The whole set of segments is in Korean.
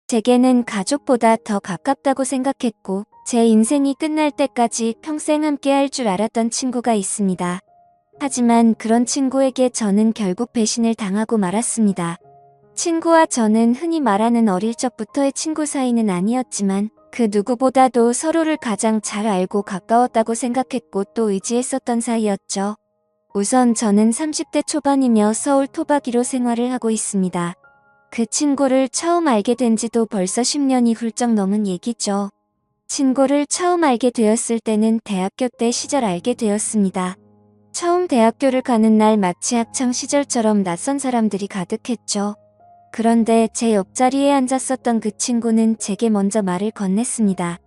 제게는 가족보다 더 가깝다고 생각했고 제 인생이 끝날 때까지 평생 함께 할 줄 알았던 친구가 있습니다. 하지만 그런 친구에게 저는 결국 배신을 당하고 말았습니다. 친구와 저는 흔히 말하는 어릴 적부터의 친구 사이는 아니었지만 그 누구보다도 서로를 가장 잘 알고 가까웠다고 생각했고 또 의지했었던 사이였죠. 우선 저는 30대 초반이며 서울 토박이로 생활을 하고 있습니다. 그 친구를 처음 알게 된 지도 벌써 10년이 훌쩍 넘은 얘기죠. 친구를 처음 알게 되었을 때는 대학교 때 시절 알게 되었습니다. 처음 대학교를 가는 날 마치 학창 시절처럼 낯선 사람들이 가득했죠. 그런데 제 옆자리에 앉았었던 그 친구는 제게 먼저 말을 건넸습니다.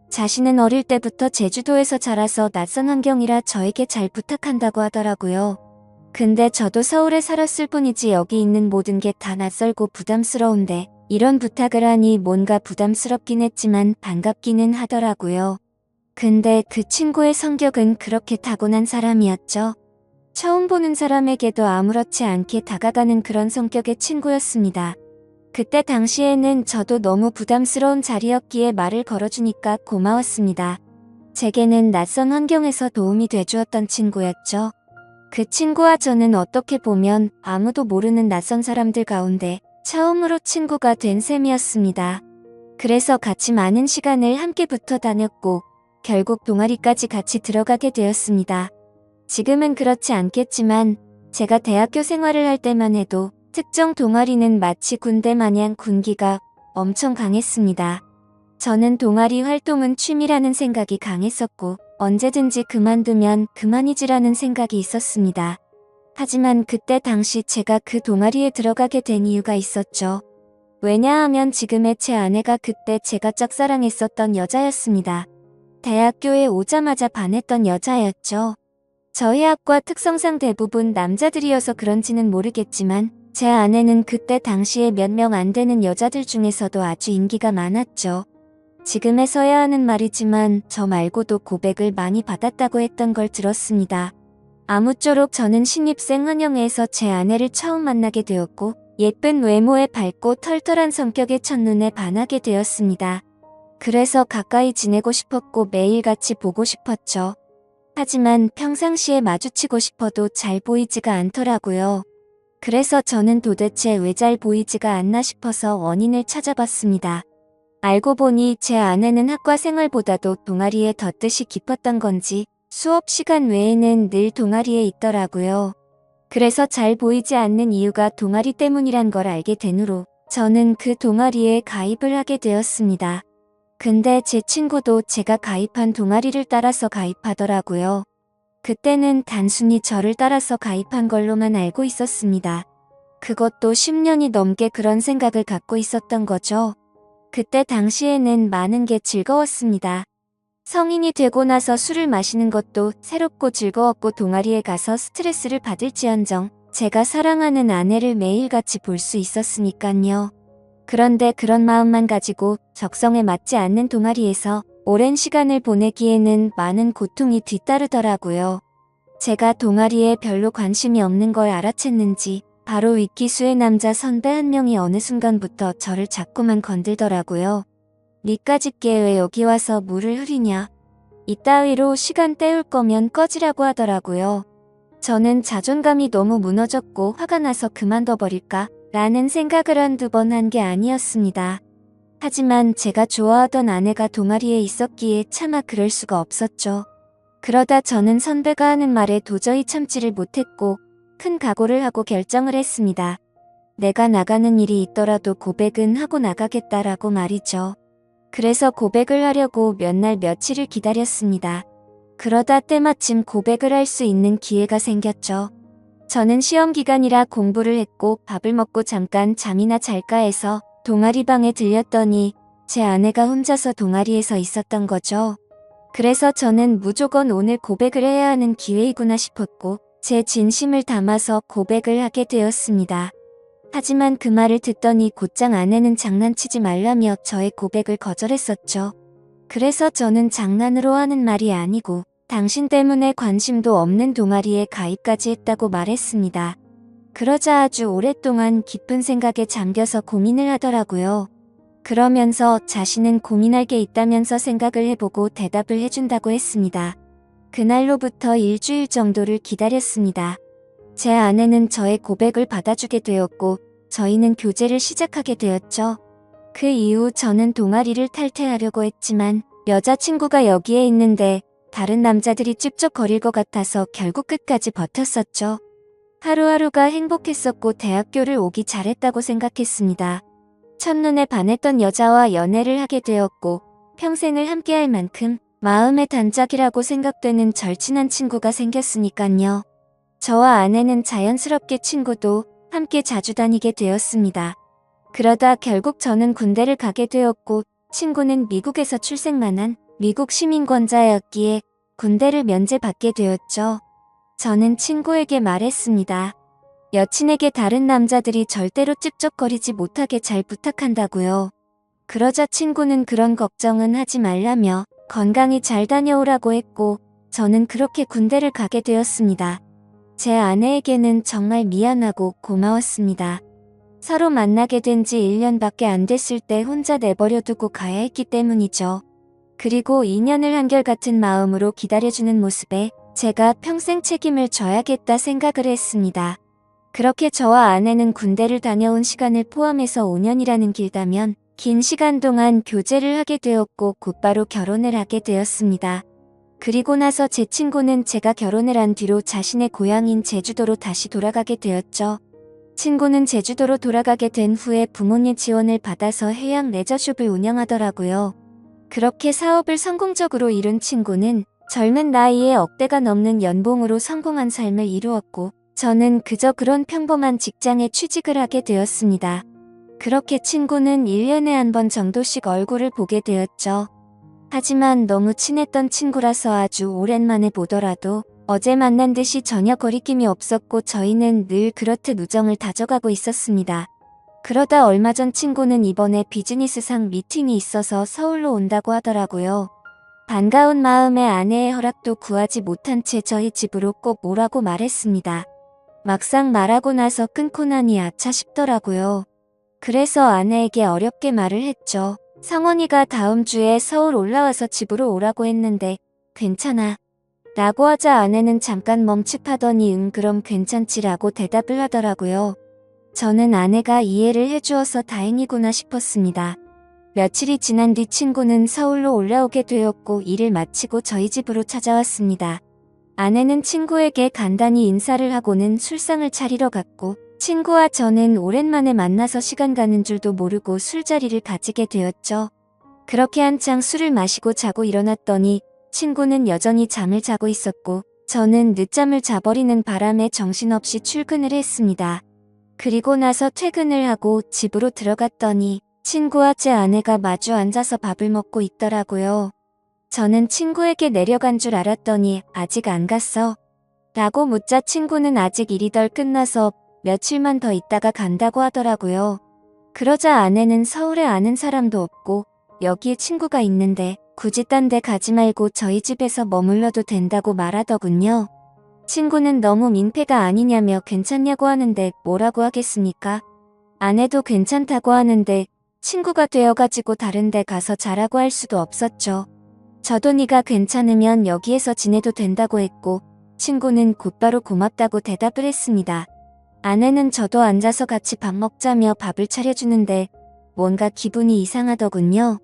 자신은 어릴 때부터 제주도에서 자라서 낯선 환경이라 저에게 잘 부탁한다고 하더라고요. 근데 저도 서울에 살았을 뿐이지 여기 있는 모든 게 다 낯설고 부담스러운데 이런 부탁을 하니 뭔가 부담스럽긴 했지만 반갑기는 하더라고요. 근데 그 친구의 성격은 그렇게 타고난 사람이었죠. 처음 보는 사람에게도 아무렇지 않게 다가가는 그런 성격의 친구였습니다. 그때 당시에는 저도 너무 부담스러운 자리였기에 말을 걸어주니까 고마웠습니다. 제게는 낯선 환경에서 도움이 돼주었던 친구였죠. 그 친구와 저는 어떻게 보면 아무도 모르는 낯선 사람들 가운데 처음으로 친구가 된 셈이었습니다. 그래서 같이 많은 시간을 함께 붙어 다녔고 결국 동아리까지 같이 들어가게 되었습니다. 지금은 그렇지 않겠지만 제가 대학교 생활을 할 때만 해도 특정 동아리는 마치 군대 마냥 군기가 엄청 강했습니다. 저는 동아리 활동은 취미라는 생각이 강했었고 언제든지 그만두면 그만이지라는 생각이 있었습니다. 하지만 그때 당시 제가 그 동아리에 들어가게 된 이유가 있었죠. 왜냐하면 지금의 제 아내가 그때 제가 짝사랑했었던 여자였습니다. 대학교에 오자마자 반했던 여자였죠. 저희 학과 특성상 대부분 남자들이어서 그런지는 모르겠지만 제 아내는 그때 당시에 몇 명 안 되는 여자들 중에서도 아주 인기가 많았죠. 지금에서야 하는 말이지만 저 말고도 고백을 많이 받았다고 했던 걸 들었습니다. 아무쪼록 저는 신입생 환영회에서 제 아내를 처음 만나게 되었고 예쁜 외모에 밝고 털털한 성격에 첫눈에 반하게 되었습니다. 그래서 가까이 지내고 싶었고 매일 같이 보고 싶었죠. 하지만 평상시에 마주치고 싶어도 잘 보이지가 않더라고요. 그래서 저는 도대체 왜 잘 보이지가 않나 싶어서 원인을 찾아봤습니다. 알고 보니 제 아내는 학과 생활보다도 동아리에 더 뜻이 깊었던 건지 수업 시간 외에는 늘 동아리에 있더라고요. 그래서 잘 보이지 않는 이유가 동아리 때문이란 걸 알게 된 후로 저는 그 동아리에 가입을 하게 되었습니다. 근데 제 친구도 제가 가입한 동아리를 따라서 가입하더라고요. 그때는 단순히 저를 따라서 가입한 걸로만 알고 있었습니다. 그것도 10년이 넘게 그런 생각을 갖고 있었던 거죠. 그때 당시에는 많은 게 즐거웠습니다. 성인이 되고 나서 술을 마시는 것도 새롭고 즐거웠고 동아리에 가서 스트레스를 받을지언정 제가 사랑하는 아내를 매일같이 볼 수 있었으니깐요. 그런데 그런 마음만 가지고 적성에 맞지 않는 동아리에서 오랜 시간을 보내기에는 많은 고통이 뒤따르더라고요. 제가 동아리에 별로 관심이 없는 걸 알아챘는지 바로 윗기수의 남자 선배 한 명이 어느 순간부터 저를 자꾸만 건들더라고요. 니까짓게 왜 여기 와서 물을 흐리냐. 이따위로 시간 때울 거면 꺼지라고 하더라고요. 저는 자존감이 너무 무너졌고 화가 나서 그만둬버릴까 라는 생각을 한두 번 한 게 아니었습니다. 하지만 제가 좋아하던 아내가 동아리에 있었기에 차마 그럴 수가 없었죠. 그러다 저는 선배가 하는 말에 도저히 참지를 못했고 큰 각오를 하고 결정을 했습니다. 내가 나가는 일이 있더라도 고백은 하고 나가겠다라고 말이죠. 그래서 고백을 하려고 몇 날 며칠을 기다렸습니다. 그러다 때마침 고백을 할 수 있는 기회가 생겼죠. 저는 시험 기간이라 공부를 했고 밥을 먹고 잠깐 잠이나 잘까 해서 동아리방에 들렸더니 제 아내가 혼자서 동아리에서 있었던 거죠. 그래서 저는 무조건 오늘 고백을 해야 하는 기회이구나 싶었고 제 진심을 담아서 고백을 하게 되었습니다. 하지만 그 말을 듣더니 곧장 아내는 장난치지 말라며 저의 고백을 거절했었죠. 그래서 저는 장난으로 하는 말이 아니고 당신 때문에 관심도 없는 동아리에 가입까지 했다고 말했습니다. 그러자 아주 오랫동안 깊은 생각에 잠겨서 고민을 하더라고요. 그러면서 자신은 고민할 게 있다면서 생각을 해보고 대답을 해준다고 했습니다. 그날로부터 일주일 정도를 기다렸습니다. 제 아내는 저의 고백을 받아주게 되었고 저희는 교제를 시작하게 되었죠. 그 이후 저는 동아리를 탈퇴하려고 했지만 여자친구가 여기에 있는데 다른 남자들이 찝쩍거릴 것 같아서 결국 끝까지 버텼었죠. 하루하루가 행복했었고 대학교를 오기 잘했다고 생각했습니다. 첫눈에 반했던 여자와 연애를 하게 되었고 평생을 함께할 만큼 마음의 단짝이라고 생각되는 절친한 친구가 생겼으니깐요. 저와 아내는 자연스럽게 친구도 함께 자주 다니게 되었습니다. 그러다 결국 저는 군대를 가게 되었고 친구는 미국에서 출생만 한 미국 시민권자였기에 군대를 면제받게 되었죠. 저는 친구에게 말했습니다. 여친에게 다른 남자들이 절대로 찝쩍거리지 못하게 잘 부탁한다고요. 그러자 친구는 그런 걱정은 하지 말라며 건강히 잘 다녀오라고 했고 저는 그렇게 군대를 가게 되었습니다. 제 아내에게는 정말 미안하고 고마웠습니다. 서로 만나게 된 지 1년밖에 안 됐을 때 혼자 내버려두고 가야 했기 때문이죠. 그리고 2년을 한결같은 마음으로 기다려주는 모습에 제가 평생 책임을 져야겠다 생각을 했습니다. 그렇게 저와 아내는 군대를 다녀온 시간을 포함해서 5년이라는 길다면 긴 시간 동안 교제를 하게 되었고 곧바로 결혼을 하게 되었습니다. 그리고 나서 제 친구는 제가 결혼을 한 뒤로 자신의 고향인 제주도로 다시 돌아가게 되었죠. 친구는 제주도로 돌아가게 된 후에 부모님 지원을 받아서 해양 레저숍을 운영하더라고요. 그렇게 사업을 성공적으로 이룬 친구는 젊은 나이에 억대가 넘는 연봉으로 성공한 삶을 이루었고 저는 그저 그런 평범한 직장에 취직을 하게 되었습니다. 그렇게 친구는 1년에 한 번 정도씩 얼굴을 보게 되었죠. 하지만 너무 친했던 친구라서 아주 오랜만에 보더라도 어제 만난 듯이 전혀 거리낌이 없었고 저희는 늘 그렇듯 우정을 다져가고 있었습니다. 그러다 얼마 전 친구는 이번에 비즈니스상 미팅이 있어서 서울로 온다고 하더라고요. 반가운 마음에 아내의 허락도 구하지 못한 채 저희 집으로 꼭 오라고 말했습니다. 막상 말하고 나서 끊고 나니 아차 싶더라고요. 그래서 아내에게 어렵게 말을 했죠. 성원이가 다음 주에 서울 올라와서 집으로 오라고 했는데 괜찮아? 라고 하자 아내는 잠깐 멈칫하더니 그럼 괜찮지라고 대답을 하더라고요. 저는 아내가 이해를 해주어서 다행이구나 싶었습니다. 며칠이 지난 뒤 친구는 서울로 올라오게 되었고 일을 마치고 저희 집으로 찾아왔습니다. 아내는 친구에게 간단히 인사를 하고는 술상을 차리러 갔고 친구와 저는 오랜만에 만나서 시간 가는 줄도 모르고 술자리를 가지게 되었죠. 그렇게 한창 술을 마시고 자고 일어났더니 친구는 여전히 잠을 자고 있었고 저는 늦잠을 자버리는 바람에 정신없이 출근을 했습니다. 그리고 나서 퇴근을 하고 집으로 들어갔더니 친구와 제 아내가 마주 앉아서 밥을 먹고 있더라고요. 저는 친구에게 내려간 줄 알았더니 아직 안 갔어? 라고 묻자 친구는 아직 일이 덜 끝나서 며칠만 더 있다가 간다고 하더라고요. 그러자 아내는 서울에 아는 사람도 없고 여기에 친구가 있는데 굳이 딴 데 가지 말고 저희 집에서 머물러도 된다고 말하더군요. 친구는 너무 민폐가 아니냐며 괜찮냐고 하는데 뭐라고 하겠습니까? 아내도 괜찮다고 하는데 친구가 되어가지고 다른 데 가서 자라고 할 수도 없었죠. 저도 네가 괜찮으면 여기에서 지내도 된다고 했고 친구는 곧바로 고맙다고 대답을 했습니다. 아내는 저도 앉아서 같이 밥 먹자며 밥을 차려주는데 뭔가 기분이 이상하더군요.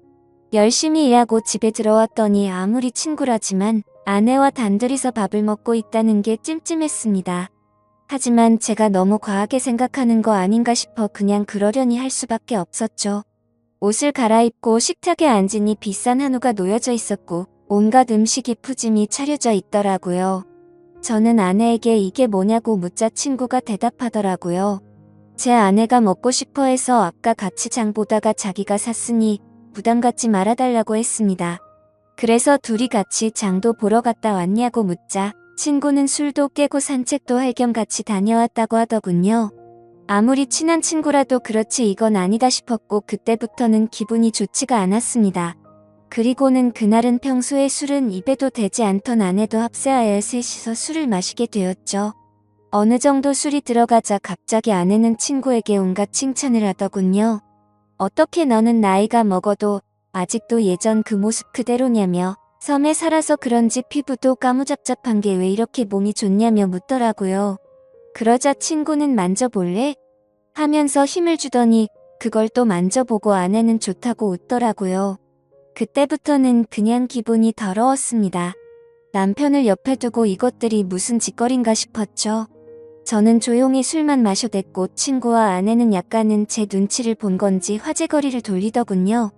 열심히 일하고 집에 들어왔더니 아무리 친구라지만 아내와 단둘이서 밥을 먹고 있다는 게 찜찜했습니다. 하지만 제가 너무 과하게 생각하는 거 아닌가 싶어 그냥 그러려니 할 수밖에 없었죠. 옷을 갈아입고 식탁에 앉으니 비싼 한우가 놓여져 있었고 온갖 음식이 푸짐히 차려져 있더라고요. 저는 아내에게 이게 뭐냐고 묻자 친구가 대답하더라고요. 제 아내가 먹고 싶어 해서 아까 같이 장 보다가 자기가 샀으니 부담 갖지 말아달라고 했습니다. 그래서 둘이 같이 장도 보러 갔다 왔냐고 묻자 친구는 술도 깨고 산책도 할 겸 같이 다녀왔다고 하더군요. 아무리 친한 친구라도 그렇지 이건 아니다 싶었고 그때부터는 기분이 좋지가 않았습니다. 그리고는 그날은 평소에 술은 입에도 대지 않던 아내도 합세하여 셋이서 술을 마시게 되었죠. 어느 정도 술이 들어가자 갑자기 아내는 친구에게 온갖 칭찬을 하더군요. 어떻게 너는 나이가 먹어도 아직도 예전 그 모습 그대로냐며 섬에 살아서 그런지 피부도 까무잡잡한 게 왜 이렇게 몸이 좋냐며 묻더라고요. 그러자 친구는 만져볼래? 하면서 힘을 주더니 그걸 또 만져보고 아내는 좋다고 웃더라고요. 그때부터는 그냥 기분이 더러웠습니다. 남편을 옆에 두고 이것들이 무슨 짓거린가 싶었죠. 저는 조용히 술만 마셔댔고 친구와 아내는 약간은 제 눈치를 본 건지 화제거리를 돌리더군요.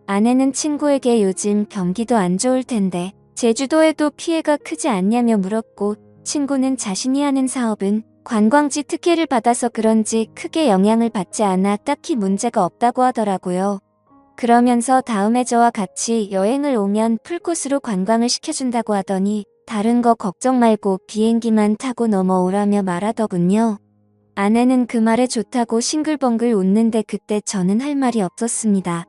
아내는 친구에게 요즘 경기도 안 좋을 텐데 제주도에도 피해가 크지 않냐며 물었고, 친구는 자신이 하는 사업은 관광지 특혜를 받아서 그런지 크게 영향을 받지 않아 딱히 문제가 없다고 하더라고요. 그러면서 다음에 저와 같이 여행을 오면 풀코스로 관광을 시켜준다고 하더니 다른 거 걱정 말고 비행기만 타고 넘어오라며 말하더군요. 아내는 그 말에 좋다고 싱글벙글 웃는데 그때 저는 할 말이 없었습니다.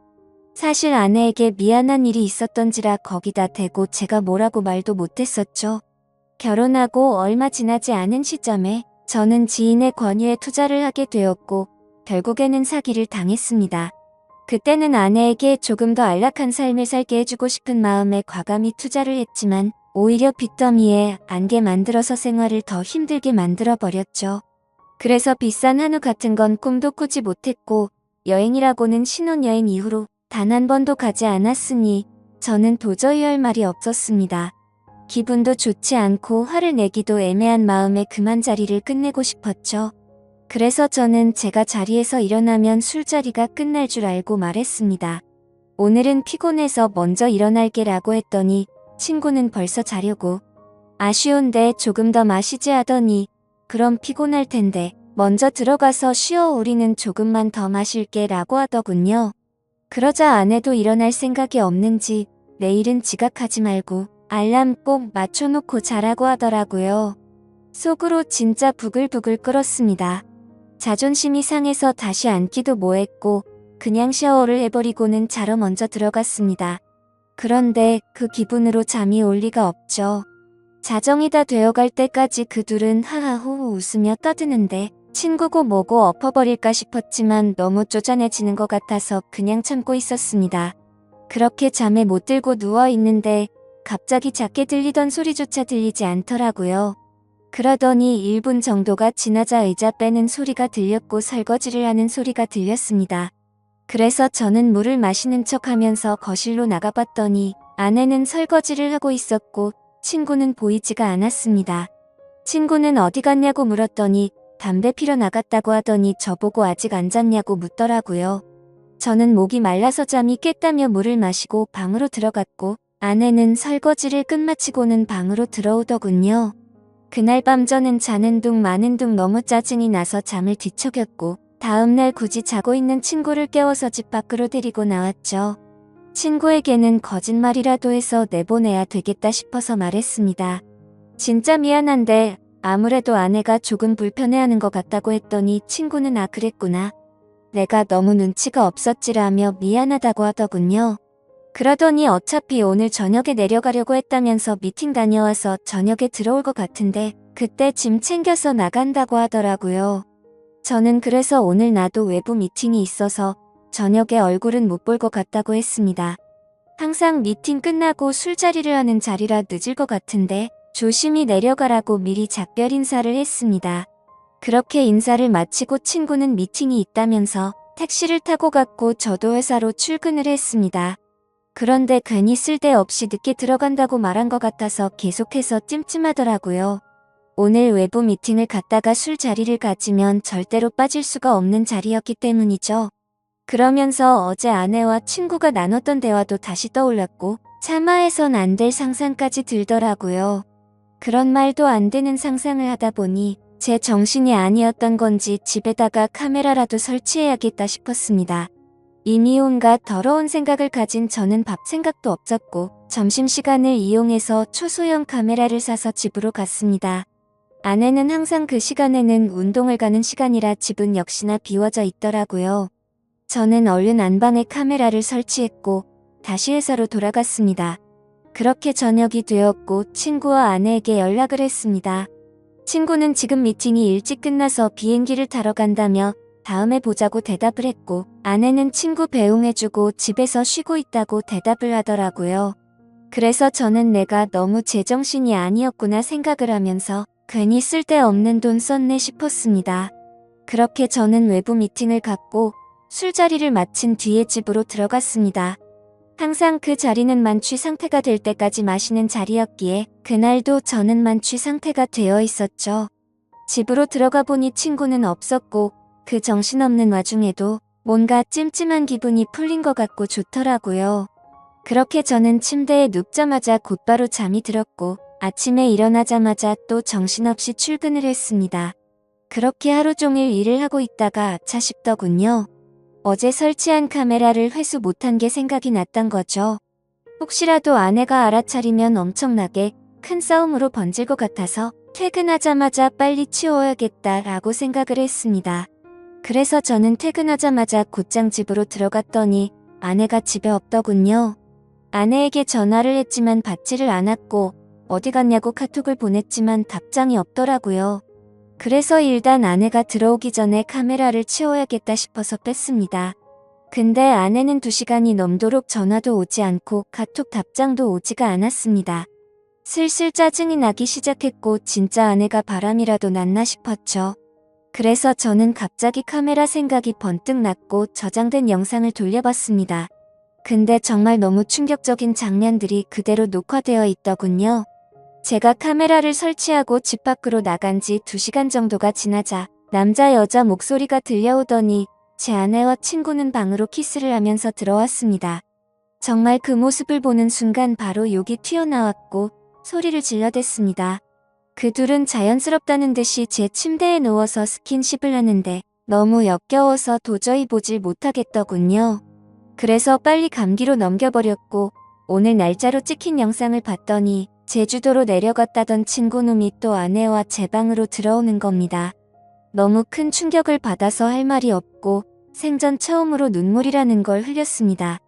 사실 아내에게 미안한 일이 있었던지라 거기다 대고 제가 뭐라고 말도 못했었죠. 결혼하고 얼마 지나지 않은 시점에 저는 지인의 권유에 투자를 하게 되었고 결국에는 사기를 당했습니다. 그때는 아내에게 조금 더 안락한 삶을 살게 해주고 싶은 마음에 과감히 투자를 했지만 오히려 빚더미에 안게 만들어서 생활을 더 힘들게 만들어버렸죠. 그래서 비싼 한우 같은 건 꿈도 꾸지 못했고 여행이라고는 신혼여행 이후로 단 한 번도 가지 않았으니 저는 도저히 할 말이 없었습니다. 기분도 좋지 않고 화를 내기도 애매한 마음에 그만 자리를 끝내고 싶었죠. 그래서 저는 제가 자리에서 일어나면 술자리가 끝날 줄 알고 말했습니다. 오늘은 피곤해서 먼저 일어날게 라고 했더니 친구는 벌써 자려고. 아쉬운데 조금 더 마시지 하더니 그럼 피곤할 텐데 먼저 들어가서 쉬어, 우리는 조금만 더 마실게 라고 하더군요. 그러자 아내도 일어날 생각이 없는지 내일은 지각하지 말고 알람 꼭 맞춰놓고 자라고 하더라고요. 속으로 진짜 부글부글 끓었습니다. 자존심이 상해서 다시 앉기도 뭐했고 그냥 샤워를 해버리고는 자러 먼저 들어갔습니다. 그런데 그 기분으로 잠이 올 리가 없죠. 자정이 다 되어갈 때까지 그 둘은 하하호호 웃으며 떠드는데 친구고 뭐고 엎어버릴까 싶었지만 너무 쪼잔해지는 것 같아서 그냥 참고 있었습니다. 그렇게 잠에 못 들고 누워있는데 갑자기 작게 들리던 소리조차 들리지 않더라고요. 그러더니 1분 정도가 지나자 의자 빼는 소리가 들렸고 설거지를 하는 소리가 들렸습니다. 그래서 저는 물을 마시는 척하면서 거실로 나가봤더니 아내는 설거지를 하고 있었고 친구는 보이지가 않았습니다. 친구는 어디 갔냐고 물었더니 담배 피러 나갔다고 하더니 저보고 아직 안 잤냐고 묻더라고요. 저는 목이 말라서 잠이 깼다며 물을 마시고 방으로 들어갔고 아내는 설거지를 끝마치고는 방으로 들어오더군요. 그날 밤 저는 자는 둥 마는 둥 너무 짜증이 나서 잠을 뒤척였고 다음날 굳이 자고 있는 친구를 깨워서 집 밖으로 데리고 나왔죠. 친구에게는 거짓말이라도 해서 내보내야 되겠다 싶어서 말했습니다. 진짜 미안한데 아무래도 아내가 조금 불편해하는 것 같다고 했더니 친구는 아 그랬구나. 내가 너무 눈치가 없었지라며 미안하다고 하더군요. 그러더니 어차피 오늘 저녁에 내려가려고 했다면서 미팅 다녀와서 저녁에 들어올 것 같은데 그때 짐 챙겨서 나간다고 하더라고요. 저는 그래서 오늘 나도 외부 미팅이 있어서 저녁에 얼굴은 못 볼 것 같다고 했습니다. 항상 미팅 끝나고 술자리를 하는 자리라 늦을 것 같은데 조심히 내려가라고 미리 작별 인사를 했습니다. 그렇게 인사를 마치고 친구는 미팅이 있다면서 택시를 타고 갔고 저도 회사로 출근을 했습니다. 그런데 괜히 쓸데없이 늦게 들어간다고 말한 것 같아서 계속해서 찜찜하더라고요. 오늘 외부 미팅을 갔다가 술자리를 가지면 절대로 빠질 수가 없는 자리였기 때문이죠. 그러면서 어제 아내와 친구가 나눴던 대화도 다시 떠올랐고 차마해선 안 될 상상까지 들더라고요. 그런 말도 안 되는 상상을 하다 보니 제 정신이 아니었던 건지 집에다가 카메라라도 설치해야겠다 싶었습니다. 이미 온갖 더러운 생각을 가진 저는 밥 생각도 없었고 점심시간을 이용해서 초소형 카메라를 사서 집으로 갔습니다. 아내는 항상 그 시간에는 운동을 가는 시간이라 집은 역시나 비워져 있더라고요. 저는 얼른 안방에 카메라를 설치했고 다시 회사로 돌아갔습니다. 그렇게 저녁이 되었고 친구와 아내에게 연락을 했습니다. 친구는 지금 미팅이 일찍 끝나서 비행기를 타러 간다며 다음에 보자고 대답을 했고 아내는 친구 배웅해주고 집에서 쉬고 있다고 대답을 하더라고요. 그래서 저는 내가 너무 제정신이 아니었구나 생각을 하면서 괜히 쓸데없는 돈 썼네 싶었습니다. 그렇게 저는 외부 미팅을 갖고 술자리를 마친 뒤에 집으로 들어갔습니다. 항상 그 자리는 만취 상태가 될 때까지 마시는 자리였기에 그날도 저는 만취 상태가 되어 있었죠. 집으로 들어가 보니 친구는 없었고 그 정신없는 와중에도 뭔가 찜찜한 기분이 풀린 것 같고 좋더라고요. 그렇게 저는 침대에 눕자마자 곧바로 잠이 들었고 아침에 일어나자마자 또 정신없이 출근을 했습니다. 그렇게 하루 종일 일을 하고 있다가 아차 싶더군요. 어제 설치한 카메라를 회수 못한 게 생각이 났던 거죠. 혹시라도 아내가 알아차리면 엄청나게 큰 싸움으로 번질 것 같아서 퇴근하자마자 빨리 치워야겠다라고 생각을 했습니다. 그래서 저는 퇴근하자마자 곧장 집으로 들어갔더니 아내가 집에 없더군요. 아내에게 전화를 했지만 받지를 않았고 어디 갔냐고 카톡을 보냈지만 답장이 없더라고요. 그래서 일단 아내가 들어오기 전에 카메라를 치워야겠다 싶어서 뺐습니다. 근데 아내는 2시간이 넘도록 전화도 오지 않고 카톡 답장도 오지가 않았습니다. 슬슬 짜증이 나기 시작했고 진짜 아내가 바람이라도 났나 싶었죠. 그래서 저는 갑자기 카메라 생각이 번뜩 났고 저장된 영상을 돌려봤습니다. 근데 정말 너무 충격적인 장면들이 그대로 녹화되어 있더군요. 제가 카메라를 설치하고 집 밖으로 나간 지 2시간 정도가 지나자 남자 여자 목소리가 들려오더니 제 아내와 친구는 방으로 키스를 하면서 들어왔습니다. 정말 그 모습을 보는 순간 바로 욕이 튀어나왔고 소리를 질러댔습니다. 그 둘은 자연스럽다는 듯이 제 침대에 누워서 스킨십을 하는데 너무 역겨워서 도저히 보질 못하겠더군요. 그래서 빨리 감기로 넘겨버렸고 오늘 날짜로 찍힌 영상을 봤더니 제주도로 내려갔다던 친구놈이 또 아내와 제 방으로 들어오는 겁니다. 너무 큰 충격을 받아서 할 말이 없고 생전 처음으로 눈물이라는 걸 흘렸습니다.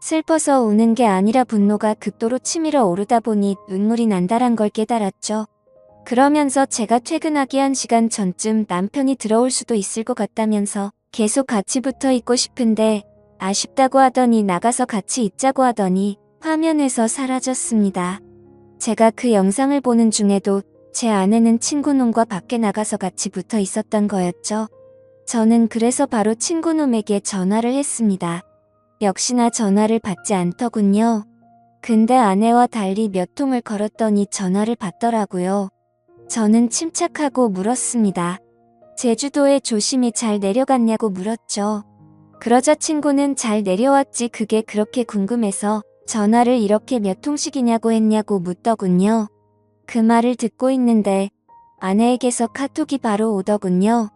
슬퍼서 우는 게 아니라 분노가 극도로 치밀어 오르다 보니 눈물이 난다란 걸 깨달았죠. 그러면서 제가 퇴근하기 1시간 전쯤 남편이 들어올 수도 있을 것 같다면서 계속 같이 붙어 있고 싶은데 아쉽다고 하더니 나가서 같이 있자고 하더니 화면에서 사라졌습니다. 제가 그 영상을 보는 중에도 제 아내는 친구놈과 밖에 나가서 같이 붙어 있었던 거였죠. 저는 그래서 바로 친구놈에게 전화를 했습니다. 역시나 전화를 받지 않더군요. 근데 아내와 달리 몇 통을 걸었더니 전화를 받더라고요. 저는 침착하고 물었습니다. 제주도에 조심히 잘 내려갔냐고 물었죠. 그러자 친구는 잘 내려왔지 그게 그렇게 궁금해서 전화를 이렇게 몇 통씩이냐고 했냐고 묻더군요. 그 말을 듣고 있는데 아내에게서 카톡이 바로 오더군요.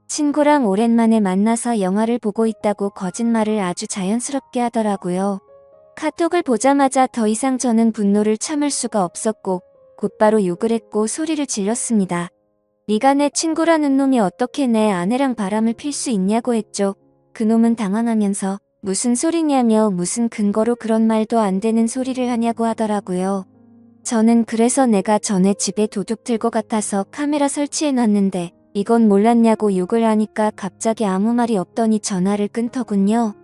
친구랑 오랜만에 만나서 영화를 보고 있다고 거짓말을 아주 자연스럽게 하더라고요. 카톡을 보자마자 더 이상 저는 분노를 참을 수가 없었고 곧바로 욕을 했고 소리를 질렀습니다. 네가 내 친구라는 놈이 어떻게 내 아내랑 바람을 필 수 있냐고 했죠. 그놈은 당황하면서 무슨 소리냐며 무슨 근거로 그런 말도 안 되는 소리를 하냐고 하더라고요. 저는 그래서 내가 전에 집에 도둑 들 것 같아서 카메라 설치해놨는데 이건 몰랐냐고 욕을 하니까 갑자기 아무 말이 없더니 전화를 끊더군요.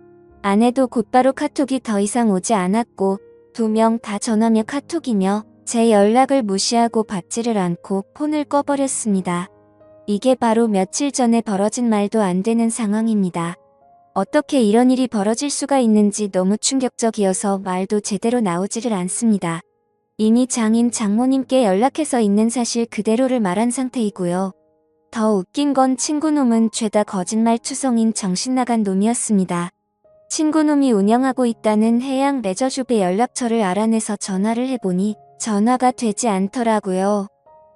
아내도 곧바로 카톡이 더 이상 오지 않았고 2명 다 전화며 카톡이며 제 연락을 무시하고 받지를 않고 폰을 꺼버렸습니다. 이게 바로 며칠 전에 벌어진 말도 안 되는 상황입니다. 어떻게 이런 일이 벌어질 수가 있는지 너무 충격적이어서 말도 제대로 나오지를 않습니다. 이미 장인 장모님께 연락해서 있는 사실 그대로를 말한 상태이고요. 더 웃긴 건 친구놈은 죄다 거짓말투성인 정신나간 놈이었습니다. 친구놈이 운영하고 있다는 해양 레저숍의 연락처를 알아내서 전화를 해보니 전화가 되지 않더라고요.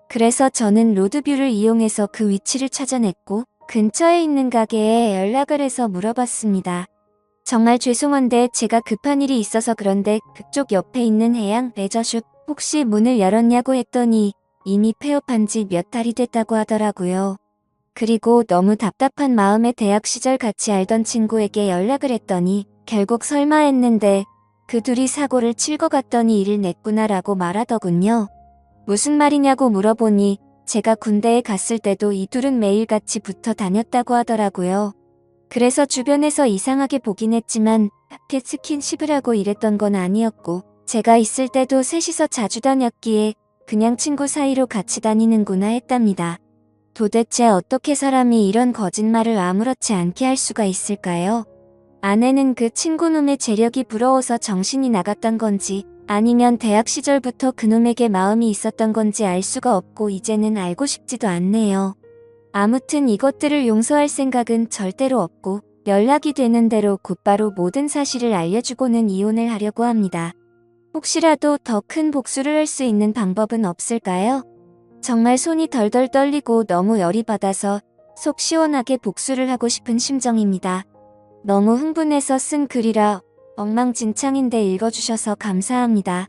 그래서 저는 로드뷰를 이용해서 그 위치를 찾아냈고 근처에 있는 가게에 연락을 해서 물어봤습니다. 정말 죄송한데 제가 급한 일이 있어서 그런데 그쪽 옆에 있는 해양 레저숍 혹시 문을 열었냐고 했더니 이미 폐업한 지 몇 달이 됐다고 하더라고요. 그리고 너무 답답한 마음에 대학 시절 같이 알던 친구에게 연락을 했더니 결국 설마 했는데 그 둘이 사고를 칠 것 같더니 일을 냈구나라고 말하더군요. 무슨 말이냐고 물어보니 제가 군대에 갔을 때도 이 둘은 매일 같이 붙어 다녔다고 하더라고요. 그래서 주변에서 이상하게 보긴 했지만 딱히 스킨십을 하고 이랬던 건 아니었고 제가 있을 때도 셋이서 자주 다녔기에 그냥 친구 사이로 같이 다니는구나 했답니다. 도대체 어떻게 사람이 이런 거짓말을 아무렇지 않게 할 수가 있을까요? 아내는 그 친구놈의 재력이 부러워서 정신이 나갔던 건지 아니면 대학 시절부터 그놈에게 마음이 있었던 건지 알 수가 없고 이제는 알고 싶지도 않네요. 아무튼 이것들을 용서할 생각은 절대로 없고 연락이 되는 대로 곧바로 모든 사실을 알려주고는 이혼을 하려고 합니다. 혹시라도 더 큰 복수를 할 수 있는 방법은 없을까요? 정말 손이 덜덜 떨리고 너무 열이 받아서 속 시원하게 복수를 하고 싶은 심정입니다. 너무 흥분해서 쓴 글이라 엉망진창인데 읽어주셔서 감사합니다.